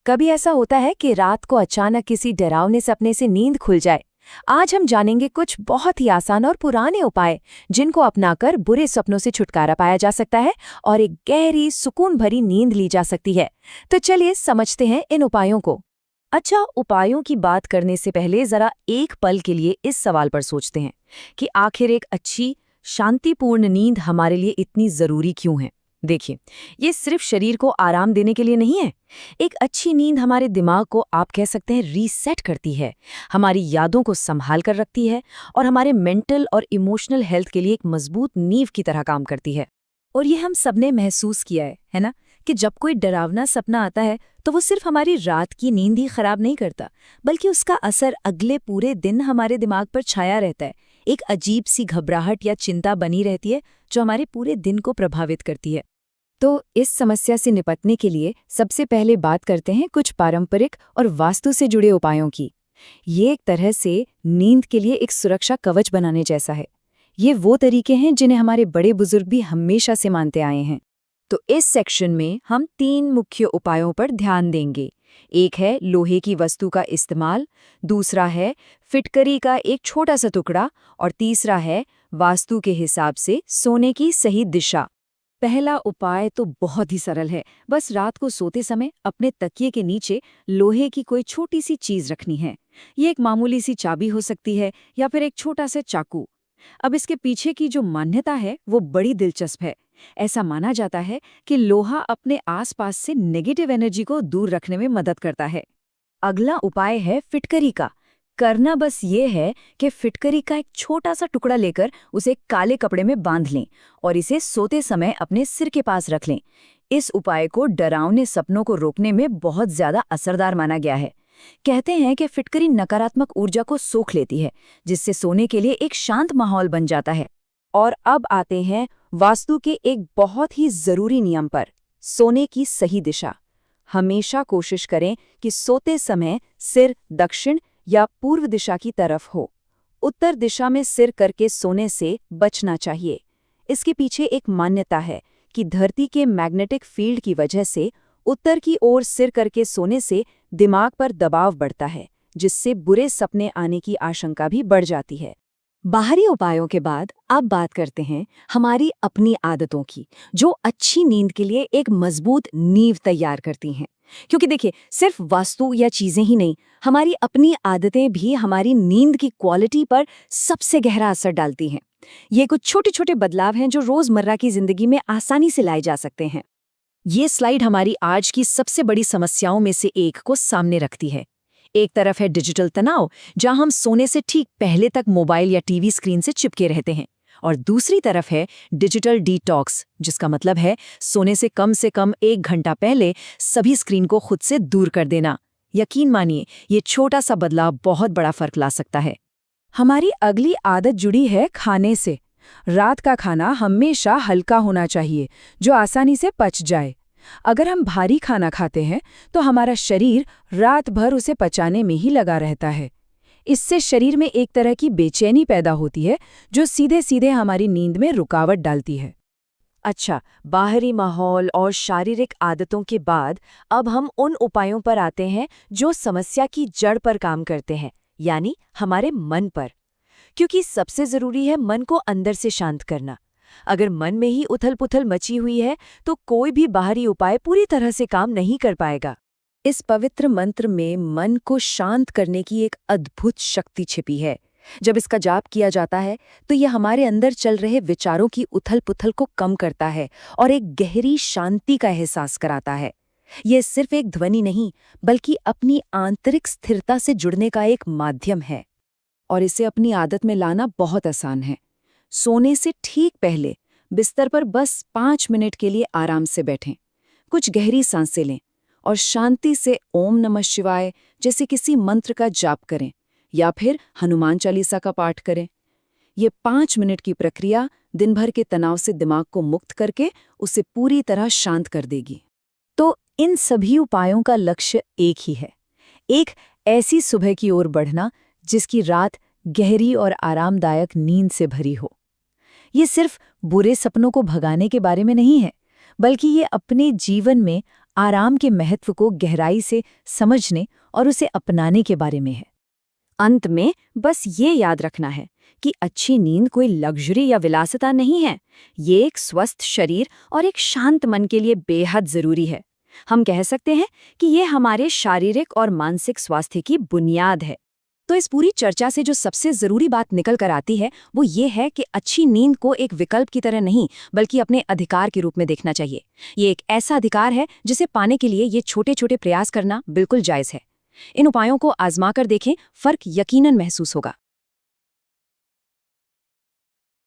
कभी ऐसा होता है कि रात को अचानक किसी डरावने सपने से नींद खुल जाए। आज हम जानेंगे कुछ बहुत ही आसान और पुराने उपाय जिनको अपनाकर बुरे सपनों से छुटकारा पाया जा सकता है और एक गहरी सुकून भरी नींद ली जा सकती है। तो चलिए समझते हैं इन उपायों को। अच्छा, उपायों की बात करने से पहले जरा एक पल के लिए इस सवाल पर सोचते हैं कि आखिर एक अच्छी शांतिपूर्ण नींद हमारे लिए इतनी जरूरी क्यों है। देखिए, ये सिर्फ शरीर को आराम देने के लिए नहीं है। एक अच्छी नींद हमारे दिमाग को, आप कह सकते हैं, रीसेट करती है, हमारी यादों को संभाल कर रखती है और हमारे मेंटल और इमोशनल हेल्थ के लिए एक मजबूत नींव की तरह काम करती है। और ये हम सबने महसूस किया है ना, कि जब कोई डरावना सपना आता है तो वो सिर्फ हमारी रात की नींद ही खराब नहीं करता, बल्कि उसका असर अगले पूरे दिन हमारे दिमाग पर छाया रहता है। एक अजीब सी घबराहट या चिंता बनी रहती है जो हमारे पूरे दिन को प्रभावित करती है। तो इस समस्या से निपटने के लिए सबसे पहले बात करते हैं कुछ पारंपरिक और वास्तु से जुड़े उपायों की। ये एक तरह से नींद के लिए एक सुरक्षा कवच बनाने जैसा है। ये वो तरीके हैं जिन्हें हमारे बड़े बुजुर्ग भी हमेशा से मानते आए हैं। तो इस सेक्शन में हम 3 मुख्य उपायों पर ध्यान देंगे। एक है लोहे की वस्तु का इस्तेमाल, दूसरा है फिटकरी का एक छोटा सा टुकड़ा और तीसरा है वास्तु के हिसाब से सोने की सही दिशा। पहला उपाय तो बहुत ही सरल है। बस रात को सोते समय अपने तकिए के नीचे लोहे की कोई छोटी सी चीज रखनी है। ये एक मामूली सी चाबी हो सकती है या फिर एक छोटा सा चाकू। अब इसके पीछे की जो मान्यता है वो बड़ी दिलचस्प है। ऐसा माना जाता है कि लोहा अपने आसपास से नेगेटिव एनर्जी को दूर रखने में मदद करता है। अगला उपाय है फिटकरी का। करना बस ये है कि फिटकरी का एक छोटा सा टुकड़ा लेकर उसे काले कपड़े में बांध लें और इसे सोते समय अपने सिर के पास रख लें। इस उपाय को डरावने सपनों को रोकने में बहुत ज्यादा असरदार माना गया है। कहते हैं कि फिटकरी नकारात्मक ऊर्जा को सोख लेती है, जिससे सोने के लिए एक शांत माहौल बन जाता है। और अब आते हैं वास्तु के एक बहुत ही जरूरी नियम पर, सोने की सही दिशा। हमेशा कोशिश करें कि सोते समय सिर दक्षिण या पूर्व दिशा की तरफ हो। उत्तर दिशा में सिर करके सोने से बचना चाहिए। इसके पीछे एक मान्यता है कि धरती के मैग्नेटिक फील्ड की वजह से उत्तर की ओर सिर करके सोने से दिमाग पर दबाव बढ़ता है, जिससे बुरे सपने आने की आशंका भी बढ़ जाती है। बाहरी उपायों के बाद अब बात करते हैं हमारी अपनी आदतों की, जो अच्छी नींद के लिए एक मजबूत नींव तैयार करती हैं। क्योंकि देखिए, सिर्फ वास्तु या चीजें ही नहीं, हमारी अपनी आदतें भी हमारी नींद की क्वालिटी पर सबसे गहरा असर डालती हैं। ये कुछ छोटे छोटे बदलाव हैं जो रोजमर्रा की जिंदगी में आसानी से लाए जा सकते हैं। ये स्लाइड हमारी आज की सबसे बड़ी समस्याओं में से एक को सामने रखती है। एक तरफ है डिजिटल तनाव, जहां हम सोने से ठीक पहले तक मोबाइल या टीवी स्क्रीन से चिपके रहते हैं, और दूसरी तरफ है डिजिटल डिटॉक्स, जिसका मतलब है सोने से कम 1 घंटा पहले सभी स्क्रीन को खुद से दूर कर देना। यकीन मानिए, ये छोटा सा बदलाव बहुत बड़ा फर्क ला सकता है। हमारी अगली आदत जुड़ी है खाने से। रात का खाना हमेशा हल्का होना चाहिए, जो आसानी से पच जाए। अगर हम भारी खाना खाते हैं तो हमारा शरीर रात भर उसे पचाने में ही लगा रहता है। इससे शरीर में एक तरह की बेचैनी पैदा होती है, जो सीधे सीधे हमारी नींद में रुकावट डालती है। अच्छा, बाहरी माहौल और शारीरिक आदतों के बाद अब हम उन उपायों पर आते हैं जो समस्या की जड़ पर काम करते हैं, यानी हमारे मन पर। क्योंकि सबसे जरूरी है मन को अंदर से शांत करना। अगर मन में ही उथल-पुथल मची हुई है तो कोई भी बाहरी उपाय पूरी तरह से काम नहीं कर पाएगा। इस पवित्र मंत्र में मन को शांत करने की एक अद्भुत शक्ति छिपी है। जब इसका जाप किया जाता है तो यह हमारे अंदर चल रहे विचारों की उथल-पुथल को कम करता है और एक गहरी शांति का एहसास कराता है। यह सिर्फ एक ध्वनि नहीं, बल्कि अपनी आंतरिक स्थिरता से जुड़ने का एक माध्यम है। और इसे अपनी आदत में लाना बहुत आसान है। सोने से ठीक पहले बिस्तर पर बस 5 मिनट के लिए आराम से बैठें, कुछ गहरी सांसें लें और शांति से ओम नमः शिवाय जैसे किसी मंत्र का जाप करें या फिर हनुमान चालीसा का पाठ करें। ये 5 मिनट की प्रक्रिया दिन भर के तनाव से दिमाग को मुक्त करके उसे पूरी तरह शांत कर देगी। तो इन सभी उपायों का लक्ष्य एक ही है, एक ऐसी सुबह की ओर बढ़ना जिसकी रात गहरी और आरामदायक नींद से भरी हो। ये सिर्फ बुरे सपनों को भगाने के बारे में नहीं है, बल्कि ये अपने जीवन में आराम के महत्व को गहराई से समझने और उसे अपनाने के बारे में है। अंत में बस ये याद रखना है कि अच्छी नींद कोई लग्जरी या विलासिता नहीं है। ये एक स्वस्थ शरीर और एक शांत मन के लिए बेहद जरूरी है। हम कह सकते हैं कि ये हमारे शारीरिक और मानसिक स्वास्थ्य की बुनियाद है। तो इस पूरी चर्चा से जो सबसे जरूरी बात निकल कर आती है वो ये है कि अच्छी नींद को एक विकल्प की तरह नहीं बल्कि अपने अधिकार के रूप में देखना चाहिए। ये एक ऐसा अधिकार है जिसे पाने के लिए ये छोटे छोटे प्रयास करना बिल्कुल जायज़ है। इन उपायों को आजमा कर देखें, फर्क यकीनन महसूस होगा।